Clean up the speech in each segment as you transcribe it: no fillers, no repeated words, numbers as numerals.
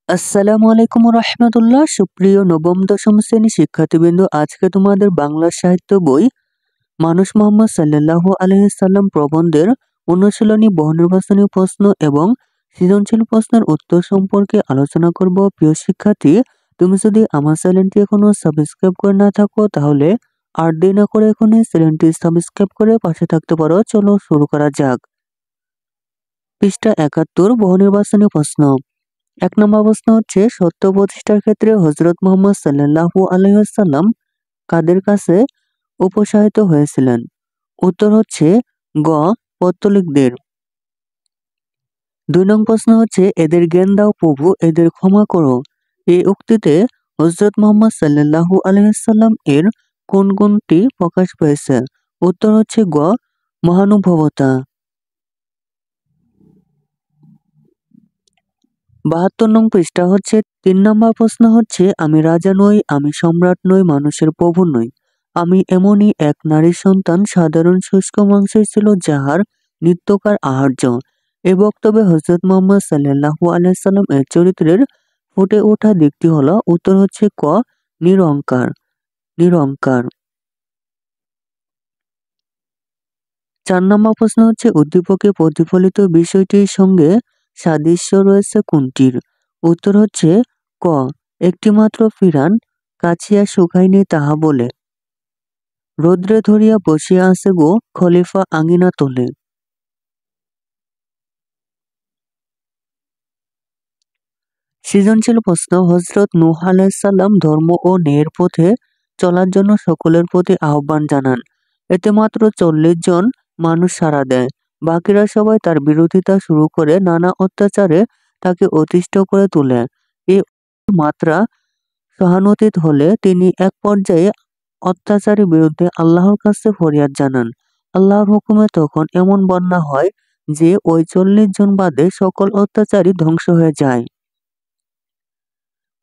আসসালামু আলাইকুম রহমতুল্লাহ। সুপ্রিয় নবম দশম শ্রেণী শিক্ষার্থীবৃন্দ, আজকে তোমাদের বাংলা সাহিত্য বই মানুষ মোহাম্মদ সাল্লাল্লাহু আলাইহি সাল্লাম প্রবন্ধের অনুশীলনী বহুনির্বাচনী প্রশ্ন এবং সৃজনশীল প্রশ্নের উত্তর সম্পর্কে আলোচনা করব। প্রিয় শিক্ষার্থী, তুমি যদি আমার চ্যানেলটি এখনো সাবস্ক্রাইব করে না থাকো তাহলে আর দেরি না করে এখনই চ্যানেলটি সাবস্ক্রাইব করে পাশে থাকতে পারো। চলো শুরু করা যাক। পৃষ্ঠা ৭১, বহুনির্বাচনী প্রশ্ন। ১ নম্বর প্রশ্ন হচ্ছে, সত্য প্রতিষ্ঠার ক্ষেত্রে হযরত মুহাম্মদ সাল্লাল্লাহু আলাইহি ওয়াসাল্লাম কাদের কাছে উপসাহিত হয়েছিলেন? উত্তর হচ্ছে গ. পৌত্তলিকদের। ২ নং প্রশ্ন হচ্ছে, এদের জ্ঞান দাও প্রভু, এদের ক্ষমা করো। এই উক্তিতে হযরত মুহাম্মদ সাল্লাল্লাহু আলাইহি ওয়াসাল্লাম এর কোন গুণটি প্রকাশ পেয়েছে? উত্তর হচ্ছে গ. মহানুভবতা। ৭২ নং পৃষ্ঠা হচ্ছে ৩ নম্বর প্রশ্ন হচ্ছে, আমি রাজা নই, আমি সম্রাট নই, মানুষের প্রভু নই, আমি এমনই এক নারীর সন্তান, সাধারণ শুষ্ক মাংসই ছিল যাহার নিত্যকার আহার্য। এ বক্তব্যে হযরত মুহাম্মদ সাল্লাল্লাহু আলাইহি সাল্লাম এর চরিত্রের ফুটে ওঠা দিকটি হলো, উত্তর হচ্ছে ক. নিরহংকার। নিরহংকার। ৪ নম্বর প্রশ্ন হচ্ছে, উদ্দীপকে প্রতিফলিত বিষয়টির সঙ্গে সাদৃশ্য রয়েছে কোনটির? উত্তর হচ্ছে ক. একটিমাত্র ফিরান কাছিয়া শুকায়নি তাহা বলে। রৌদ্রে ধরিয়া বসিয়া আছে গো খলিফা আঙিনা তোলে। সৃজনশীল প্রশ্ন। হযরত নূহ আলাইহিস সালাম ধর্ম ও ন্যায়ের পথে চলার জন্য সকলের প্রতি আহ্বান জানান। এতে মাত্র ৪০ জন মানুষ সাড়া দেয়। বাকিরা সবাই তার বিরোধিতা শুরু করে নানা অত্যাচারে তাকে অতিষ্ঠ করে তোলে। এই মাত্রা সহানুভূতি হলে তিনি এক পর্যায়ে অত্যাচারের বিরুদ্ধে আল্লাহর কাছে ফরিয়াদ জানান। আল্লাহর হুকুমে তখন এমন বন্যা হয় যে ওই ৪০ জন বাদে সকল অত্যাচারী ধ্বংস হয়ে যায়।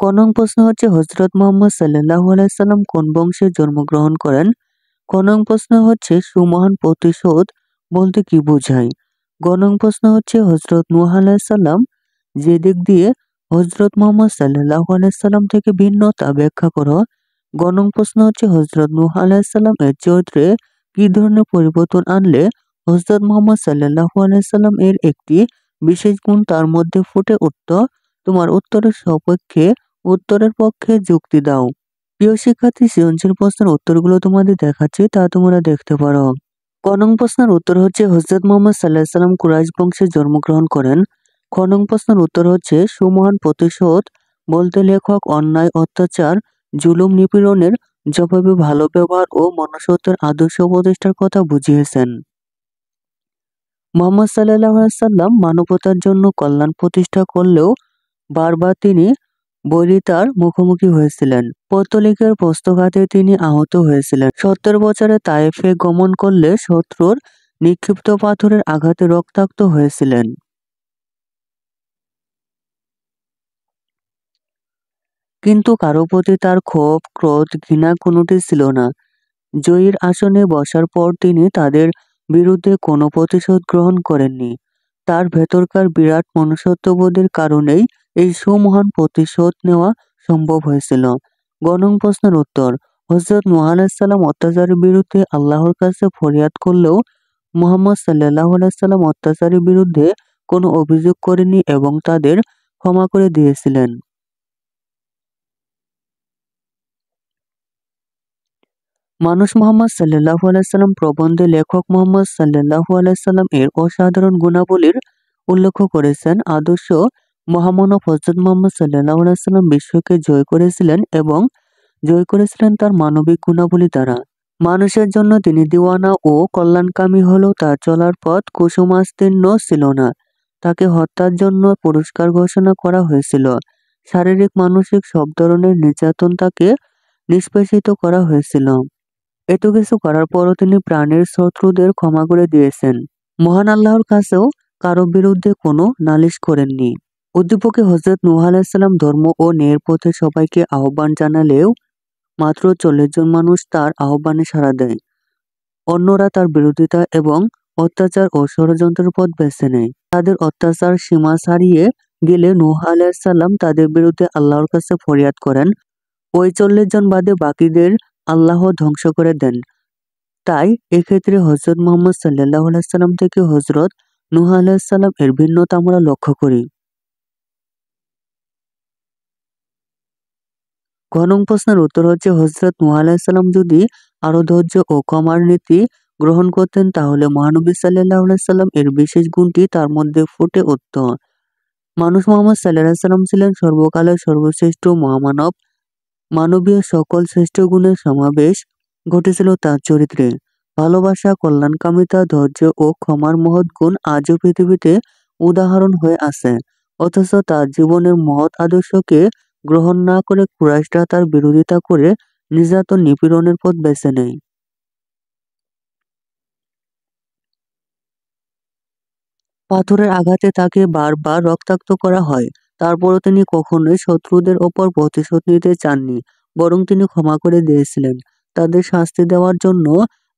ক নং প্রশ্ন হচ্ছে, হযরত মুহাম্মদ সাল্লাল্লাহু আলাইহি সাল্লাম কোন বংশে জন্মগ্রহণ করেন? ক নং প্রশ্ন হচ্ছে, সুমহান প্রতিশোধ বলতে কি বোঝায়? গ নং প্রশ্ন হচ্ছে, হযরত নূহ আলাইহিস সালাম যে দিক দিয়ে হযরত মুহাম্মদ সাল্লাল্লাহু আলাইহি সাল্লাম থেকে ভিন্ন তা ব্যাখ্যা করো। গ নং প্রশ্ন হচ্ছে, হযরত নূহ আলাইহিস সালাম এর চরিত্রে কি ধরনের পরিবর্তন আনলে হযরত মুহাম্মদ সাল্লাল্লাহু আলাইহি সাল্লাম এর একটি বিশেষ গুণ তার মধ্যে ফুটে উঠত? তোমার উত্তরের পক্ষে যুক্তি দাও। প্রিয় শিক্ষার্থী, সৃজনশীল প্রশ্নের উত্তরগুলো তোমাদের দেখাচ্ছি, তা তোমরা দেখতে পারো। ক নং প্রশ্নের উত্তর হচ্ছে, হযরত মুহাম্মদ সাল্লাল্লাহু আলাইহি সাল্লাম কুরাইশ বংশে জন্মগ্রহণ করেন। খ নং প্রশ্নের উত্তর হচ্ছে, সুমহান প্রতিশোধ বলতে লেখক অন্যায়, অত্যাচার, জুলুম, নিপীড়নের জবাবে ভালো ব্যবহার ও মনুষ্যত্বের আদর্শ প্রতিষ্ঠার কথা বুঝিয়েছেন। মুহাম্মদ সাল্লাল্লাহু আলাইহি সাল্লাম মানবতার জন্য কল্যাণ প্রতিষ্ঠা করলেও বারবার তিনি বৈরিতার মুখোমুখি হয়েছিলেন। পৌত্তলিকের প্রস্তঘাতে তিনি আহত হয়েছিলেন। ৭০ বছরে তায়েফে গমন করলে শত্রুর নিক্ষিপ্ত পাথরের আঘাতে রক্তাক্ত হয়েছিলেন। কিন্তু কারো প্রতি তার ক্ষোভ, ক্রোধ, ঘৃণা কোনোটি ছিল না। জয়ীর আসনে বসার পর তিনি তাদের বিরুদ্ধে কোনো প্রতিশোধ গ্রহণ করেননি। তার ভেতরকার বিরাট মনুষ্যত্ববোধের কারণেই এই সুমহান প্রতিশোধ নেওয়া সম্ভব হয়েছিল। গ নং প্রশ্নের উত্তর, হযরত নূহ আলাইহিস সালাম অত্যাচারের বিরুদ্ধে আল্লাহর কাছে ফরিয়াদ করলেও মুহাম্মদ সাল্লাল্লাহু আলাইহি সাল্লাম অত্যাচারের বিরুদ্ধে কোনো অভিযোগ করেননি এবং তাদের ক্ষমা করে দিয়েছিলেন। মানুষ মোহাম্মদ সাল্লাল্লাহু আলাইহি সাল্লাম প্রবন্ধে লেখক মুহাম্মদ সাল্লাল্লাহু আলাইহি সাল্লাম এর অসাধারণ গুণাবলীর উল্লেখ করেছেন। আদর্শ মহামানব হযরত মুহাম্মদ সাল্লাল্লাহু আলাইহি সাল্লাম বিশ্বকে জয় করেছিলেন এবং জয় করেছিলেন তার মানবিক গুণাবলী দ্বারা। মানুষের জন্য তিনি দিওয়ানা ও কল্যাণকামী হলেও তার চলার পথ কুসুমাস্তীর্ণ ছিল না। তাকে হত্যার জন্য পুরস্কার ঘোষণা করা হয়েছিল। শারীরিক, মানসিক সব ধরনের নির্যাতন তাকে নিষ্পেষিত করা হয়েছিল। এত কিছু করার পরও তিনি প্রাণের শত্রুদের ক্ষমা করে দিয়েছেন। মহান আল্লাহর কাছেও কারো বিরুদ্ধে কোনো নালিশ করেননি। উদ্দীপকে হযরত নূহ আলাইহিস সালাম ধর্ম ও ন্যায়ের পথে সবাইকে আহ্বান জানালেও মাত্র ৪০ জন মানুষ তার আহ্বানে সাড়া দেয়। অন্যরা তার বিরোধিতা এবং অত্যাচার ও ষড়যন্ত্রের পথ বেছে নেয়। তাদের অত্যাচার সীমা ছাড়িয়ে গেলে নূহ আলাইহিস সালাম তাদের বিরুদ্ধে আল্লাহর কাছে ফরিয়াদ করেন। ওই 40 জন বাদে বাকিদের আল্লাহ ধ্বংস করে দেন। তাই এক্ষেত্রে হযরত মুহাম্মদ সাল্লাল্লাহু আলাইহি সাল্লাম থেকে হযরত নূহ আলাইহিস সালাম এর ভিন্নতা আমরা লক্ষ্য করি। গ নং প্রশ্নের উত্তর হচ্ছে হযরত নূহ আলাইহিস সালাম যদি আরো ধৈর্য ও ক্ষমার নীতি গ্রহণ করতেন তাহলে মহানবী সাল্লাল্লাহু আলাইহি সাল্লাম এর বিশেষ গুণটি তার মধ্যে ফুটে উঠত। মানুষ মুহাম্মদ সাল্লাল্লাহু আলাইহি সাল্লাম ছিলেন সর্বকালের সর্বশ্রেষ্ঠ মহামানব। মানবীয় সকল শ্রেষ্ঠ গুণের সমাবেশ ঘটেছিল তার চরিত্রে। ভালোবাসা, কল্যাণকামিতা, ধৈর্য ও ক্ষমার মহৎ গুণ আজও পৃথিবীতে উদাহরণ হয়ে আছে। অথচ তার জীবনের মহৎ আদর্শকে গ্রহণ না করে কুরাইশরা তার বিরোধিতা করে নির্যাতন নিপীড়নের পথ বেছে নেয়। পাথরের আঘাতে তাকে বারবার রক্তাক্ত করা হয়। তারপরও তিনি কখনোই শত্রুদের ওপর প্রতিশোধ নিতে চাননি, বরং তিনি ক্ষমা করে দিয়েছিলেন। তাদের শাস্তি দেওয়ার জন্য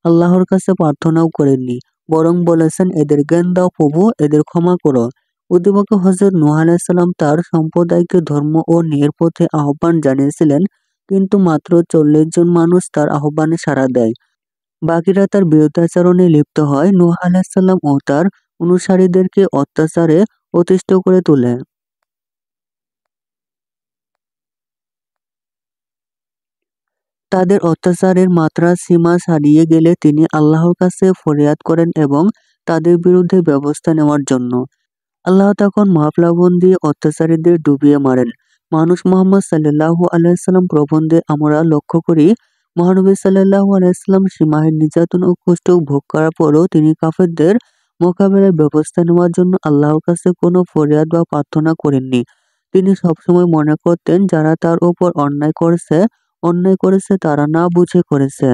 আল্লাহর কাছে প্রার্থনাও করেননি, বরং বলেছেন, এদের জ্ঞান দাও প্রভু, এদের ক্ষমা করো। অধিপক্ষ হযরত নূহ আলাইহিস সালাম তার সম্প্রদায়কে ধর্ম ও ন্যায়ের পথে আহ্বান জানিয়েছিলেন, কিন্তু মাত্র 40 জন মানুষ তার আহ্বানে সাড়া দেয়। বাকিরা তার বিরুদ্ধাচরণে লিপ্ত হয়। নূহ আলাইহিস সালাম ও তার অনুসারীদেরকে অত্যাচারে অতিষ্ঠ করে তোলে। তাদের অত্যাচারের মাত্রা সীমা ছাড়িয়ে গেলে তিনি আল্লাহর কাছে ফরিয়াদ করেন এবং তাদের বিরুদ্ধে ব্যবস্থা নেওয়ার জন্য। আল্লাহ তখন মহাপ্লাবন দিয়ে অত্যাচারীদের ডুবিয়ে মারেন। মানুষ মুহাম্মদ সাল্লাল্লাহু আলাইহি সাল্লাম প্রবন্ধে আমরা লক্ষ্য করি, মহানবী সাল্লাল্লাহু আলাইহি সাল্লাম সীমাহীন নির্যাতন ও কষ্ট ভোগ করার পরও তিনি কাফেরদের মোকাবেলার ব্যবস্থা নেওয়ার জন্য আল্লাহর কাছে কোনো ফরিয়াদ বা প্রার্থনা করেননি। তিনি সবসময় মনে করতেন যারা তার উপর অন্যায় করেছে তারা না বুঝে করেছে।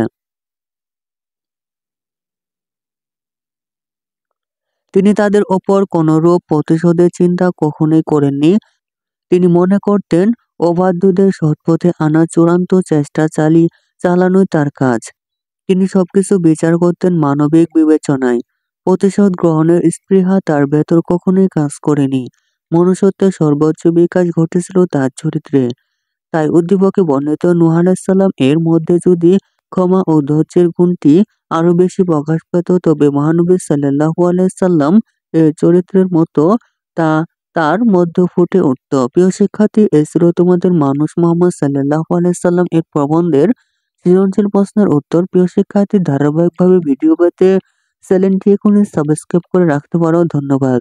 তিনি তাদের ওপর কোনরূপ প্রতিশোধের চিন্তা কখনোই করেননি। তিনি মনে করতেন অবাধ্যদের সৎপথে আনার চূড়ান্ত চেষ্টা চালানোই তার কাজ। তিনি সবকিছু বিচার করতেন মানবিক বিবেচনায়। প্রতিশোধ গ্রহণের স্পৃহা তার ভেতর কখনোই কাজ করেনি। মনুষ্যত্বের সর্বোচ্চ বিকাশ ঘটেছিল তার চরিত্রে। তাই উদ্দীপকে বর্ণিত নূহ আলাইহিস সালাম এর মধ্যে যদি ক্ষমা ও ধৈর্যের গুণটি আরো বেশি প্রকাশ পেত, তবে মহানবী সাল্লাল্লাহু আলাইহি সাল্লাম এর চরিত্রের মতো তা তার মধ্যে ফুটে উঠত। প্রিয় শিক্ষার্থী, এই ছিল তোমাদের মানুষ মুহাম্মদ সাল্লাল্লাহু আলাইহি সাল্লাম এর প্রবন্ধের সৃজনশীল প্রশ্নের উত্তর। প্রিয় শিক্ষার্থী, ধারাবাহিকভাবে ভিডিও পেতে চ্যানেলটি এখনই সাবস্ক্রাইব করে রাখতে পারো। ধন্যবাদ।